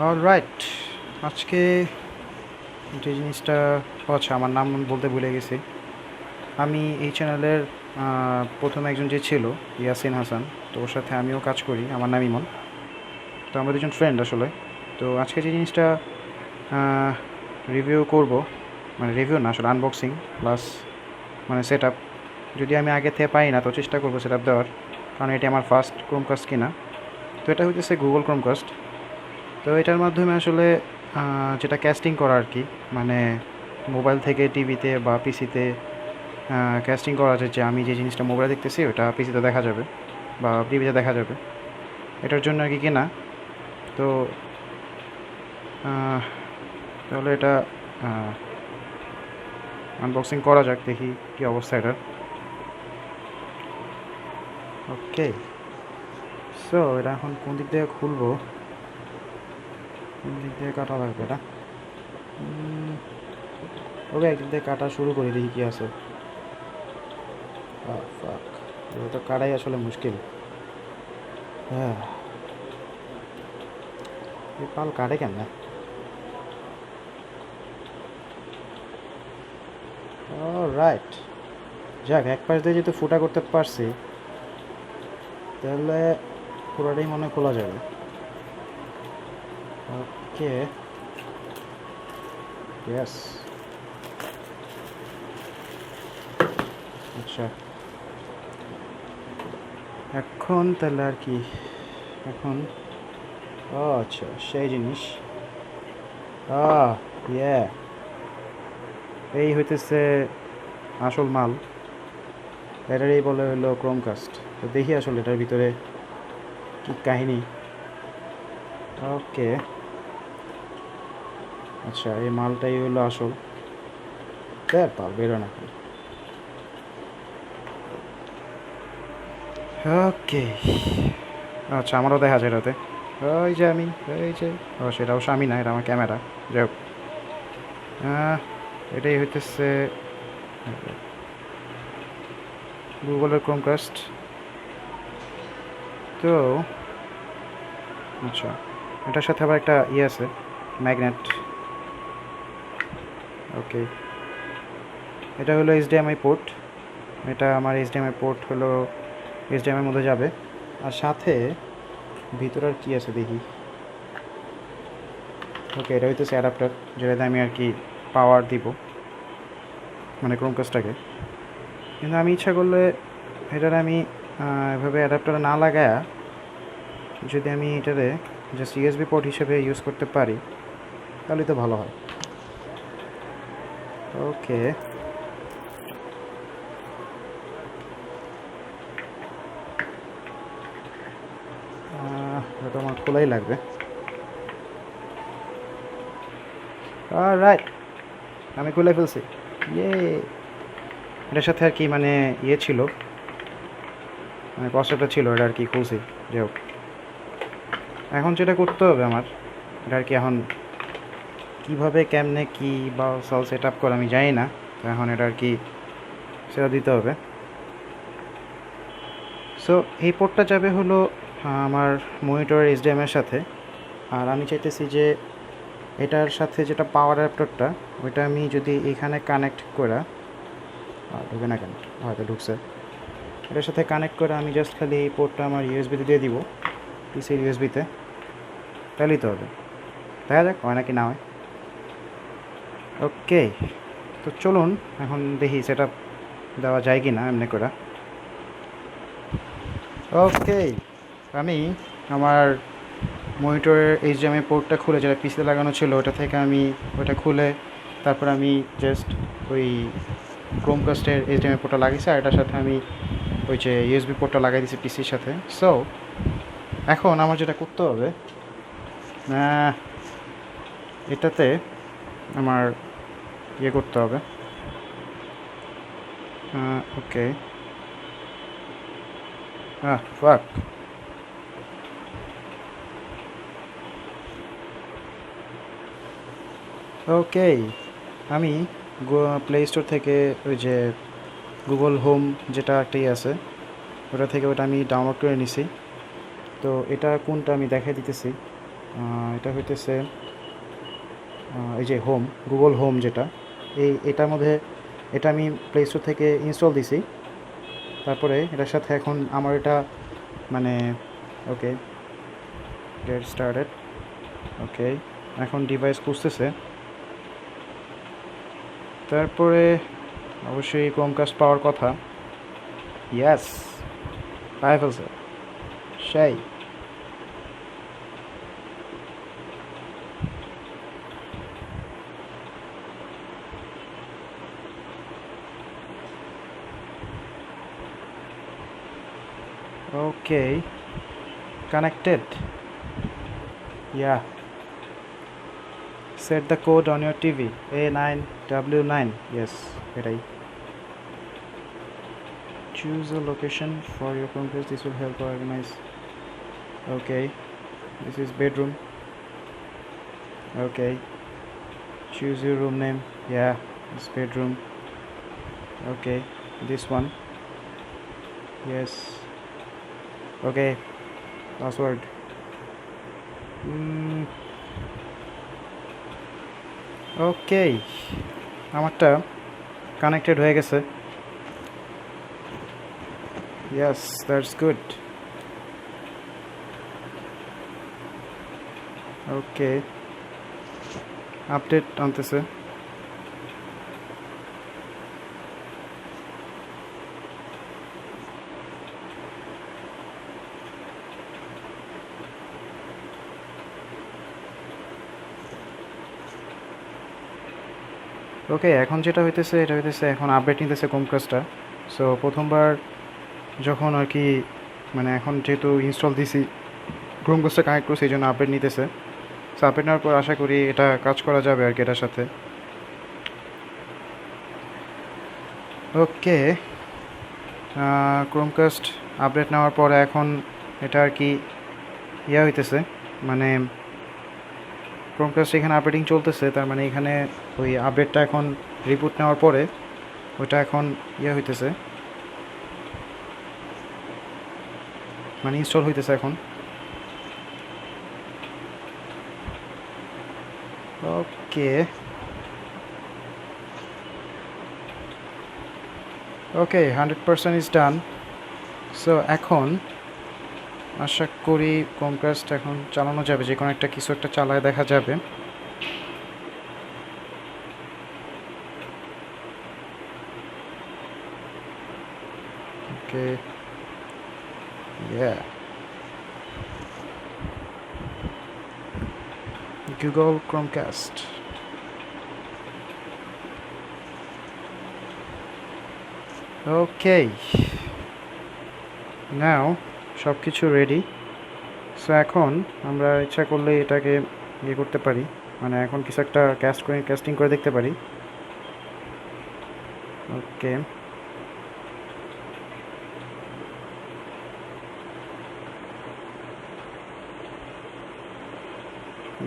Alright, আজকে যে জিনিসটা হচ্ছে, আমার নাম বলতে ভুলে গেছি। আমি এই চ্যানেলের প্রথম একজন যে ছিল, ইয়াসিন হাসান, তো ওর সাথে আমিও কাজ করি। আমার নাম ইমন। তো আমরা দুজন ফ্রেন্ড আসলে। তো আজকে যে জিনিসটা রিভিউ করব, মানে রিভিউ না আসলে আনবক্সিং প্লাস মানে সেট আপ। যদি আমি আগে থেকে পাই না তো চেষ্টা করবো সেট আপ দেওয়ার, কারণ এটি আমার ফার্স্ট ক্রোমকাস্ট কিনা। তো এটা হইতেছে গুগল ক্রোমকাস্ট। তো এটার মাধ্যমে আসলে যেটা ক্যাস্টিং করা আর কি, মানে মোবাইল থেকে টিভিতে বা পিসিতে ক্যাস্টিং করা যায়, যে আমি যে জিনিসটা মোবাইলে দেখতেছি ওটা পিসিতে দেখা যাবে বা টিভিতে দেখা যাবে। এটার জন্য আর কি কেনা। তো আহ, তাহলে এটা আনবক্সিং করা যাক, দেখি কী অবস্থা এটার। ওকে, সো এটা এখন কোন দিক থেকে খুলবো, কোন দিক থেকে কাটা লাগবে এটা। ওকে, একদিক থেকে কাটা শুরু করি, দেখি কী আছে। ফাক, এটা তো কাটাই আসলে মুশকিল। হ্যাঁ, এই পাল কাটে কেন না? রাইট, যাক, এক পাশ দিয়ে যেহেতু ফুটা করতে পারছি, তাহলে পুরোটাই মনে হয় খোলা যাবে। ওকে, ইয়েস। আচ্ছা, এখন তাহলে আর কি, এখন ও আচ্ছা, সেই জিনিস। ইয়ে, এই হইতেছে আসল মাল। এটারই বলে হলো ক্রোমকাস্ট। তো দেখি আসলে এটার ভিতরে কি কাহিনী। ওকে, আচ্ছা, এই মালটাই হলো আসল। পাল বেরো না। ওকে, আচ্ছা, আমারও দেখা যায় এটাতে। ওই যে আমি, এই যে, ও সেটা অবশ্য আমি না, এটা আমার ক্যামেরা। যাই হোক, এটাই হইতেছে গুগলের ক্রোমকাস্ট। তো আচ্ছা, এটার সাথে আবার একটা ইয়ে আছে, ম্যাগনেট। ওকে, এটা হলো এইচডিএমআই পোর্ট। এটা আমার এইচডিএমআই পোর্ট হলো, এইচডিএমআইয়ের মধ্যে যাবে। আর সাথে ভিতরে আর কী আছে দেখি। ওকে, এটা হইতেছে অ্যাডাপ্টার, যেটাতে আমি আর কি পাওয়ার দিব, মানে ক্রোমকাস্টটাকে। কিন্তু আমি ইচ্ছা করলে এটার আমি এভাবে অ্যাডাপ্টারে না লাগায়া, যদি আমি এটারে জাস্ট ইউএসবি পোর্ট হিসেবে ইউজ করতে পারি, তাহলে তো ভালো হয়। ওকে, এটা আমার খোলাই লাগবে। রাইট, আমি খুলে ফেলছি। ইয়ে, এটার সাথে আর কি মানে ইয়ে ছিল, মানে কষ্টটা ছিল, এটা আর কি খুলছি। যাই হোক, এখন যেটা করতে হবে আমার, এটা আর কি এখন কীভাবে কেমনে কী বা সল সেট আপ করে আমি জানি না। তো এখন এটা আর কি সেটা দিতে হবে। সো এই পোর্টটা যাবে হলো আমার মনিটরের এইচডিএমের সাথে। আর আমি চাইতেছি যে এটার সাথে যেটা পাওয়ার অ্যাডাপ্টারটা, ওইটা আমি যদি এখানে কানেক্ট করা, ঢুকে না কেন, হয়তো ঢুকছে। এটার সাথে কানেক্ট করে আমি জাস্ট খালি এই পোর্টটা আমার ইউএসবিতে দিয়ে দিব, পিসির ইউএসবিতে, তাহলেই তো হবে। দেখা যাক হয় নাকি না হয়। ওকে, তো চলুন এখন দেখি সেট আপ দেওয়া যায় কি না এমনি করে। ওকে, আমি আমার মনিটরের এইচডিএমআই পোর্টটা খুলে, যেটা পিসিতে লাগানো ছিল ওটা থেকে আমি ওটা খুলে, তারপর আমি জাস্ট ওই ক্রোমকাস্টের এইচডিএমআই পোর্টটা লাগিয়েছি, আর এটার সাথে আমি ওই যে ইউএসবি পোর্টটা লাগাই দিয়েছি পিসির সাথে। সো এখন আমার যেটা করতে হবে, এটাতে আমার ইয়ে করতে হবে। ওকে, ফাক। ওকে, আমি প্লে স্টোর থেকে ওই যে গুগল হোম যেটা একটাই আছে, ওটা থেকে ওটা আমি ডাউনলোড করে নিছি। তো এটা কোনটা আমি দেখাই দিতেছি। এটা হইতেছে এই যে হোম, গুগল হোম যেটা, এটার মধ্যে এটা আমি প্লে স্টোর থেকে ইনস্টল দিছি। তারপরে এটার সাথে এখন আমার এটা মানে ওকে গেট স্টার্টেড। ওকে, এখন ডিভাইস খুঁজতেছে। তারপরে অবশ্যই ক্রোমকাস্ট পাওয়ার কথা। ইয়াস, পাই ফেলছে, সেই। ওকে, connected. Yeah. Set the code on your TV. A9W9. Yes, এটাই। Choose a location for your Chromecast. This will help organize. Okay. This is bedroom. Okay. Choose your room name. Yeah, it's bedroom. Okay. This one. Yes. Okay. Password. ওকে, আমারটা connected হয়ে গেছে। Yes, that's good. Okay, update আনতেছে। Okay, এখন যেটা হইতেছে এটা হইতেছে এখন আপডেট নিতেছে ক্রোমকাস্টটা। সো প্রথমবার যখন আর কি মানে এখন যেহেতু ইনস্টল দিছি, ক্রোমকাস্টটা কানেক্ট করছি, এই জন্য আপডেট নিতেছে। সো আপডেট নেওয়ার পর আশা করি এটা কাজ করা যাবে আর কি এটার সাথে। ওকে, ক্রোমকাস্ট আপডেট নেওয়ার পরে এখন এটা আর কি ইয়া হইতেছে, মানে ক্রোমকাস্ট এখানে আপডেটিং চলতেছে। তার মানে এখানে ওই আপডেটটা এখন রিবুট নেওয়ার পরে ওইটা এখন ইয়ে হইতেছে, মানে ইনস্টল হইতেছে এখন। ওকে ওকে, 100% ইজ ডান। সো এখন আশা করি ক্রোমকাস্ট এখন চালানো যাবে, যে কোনো একটা কিছু একটা চালায় দেখা যাবে। ওকে, yeah, Google Chromecast. ওকে, নাও সব কিছু রেডি। সো এখন আমরা ইচ্ছা করলে এটাকে ইয়ে করতে পারি, মানে এখন কিছু একটা ক্যাস্টিং করে দেখতে পারি। ওকে,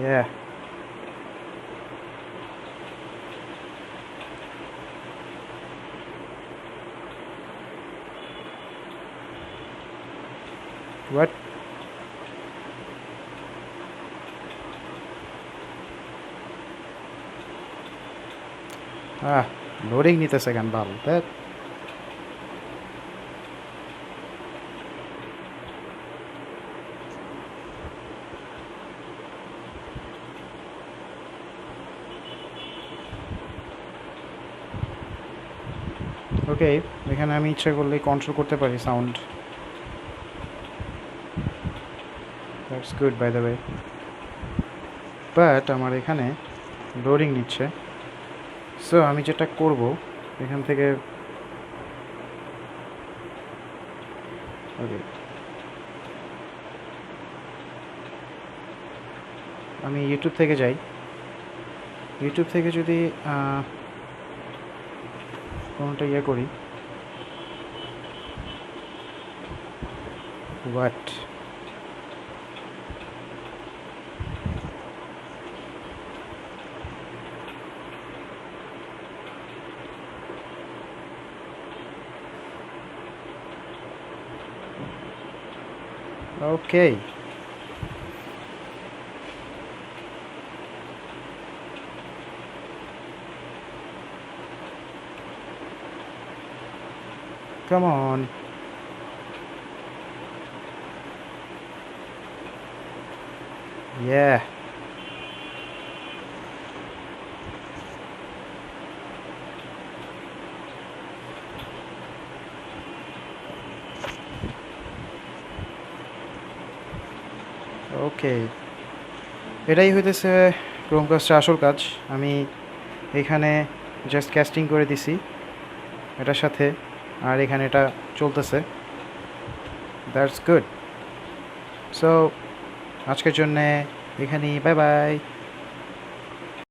yeah. What? লোডিং নিতেছে কেন বাল? ওকে, এখানে আমি ইচ্ছা করলে কন্ট্রোল করতে পারি sound. That's good bye the way. But আমার এখানে লোডিং নিচ্ছে। সো আমি যেটা করব এখান থেকে, ওকে, আমি ইউটিউব থেকে যাই। ইউটিউব থেকে যদি কোনটা ইয়ে করি, what, okay, come on. Yeah. Okay, এটাই হইতেছে ক্রোমকাস্টের আসল কাজ। আমি এখানে জাস্ট ক্যাস্টিং করে দিছি এটার সাথে, আর এখানে এটা চলতেছে। That's good. সো আজকের জন্যে এখানেই, বাই বাই।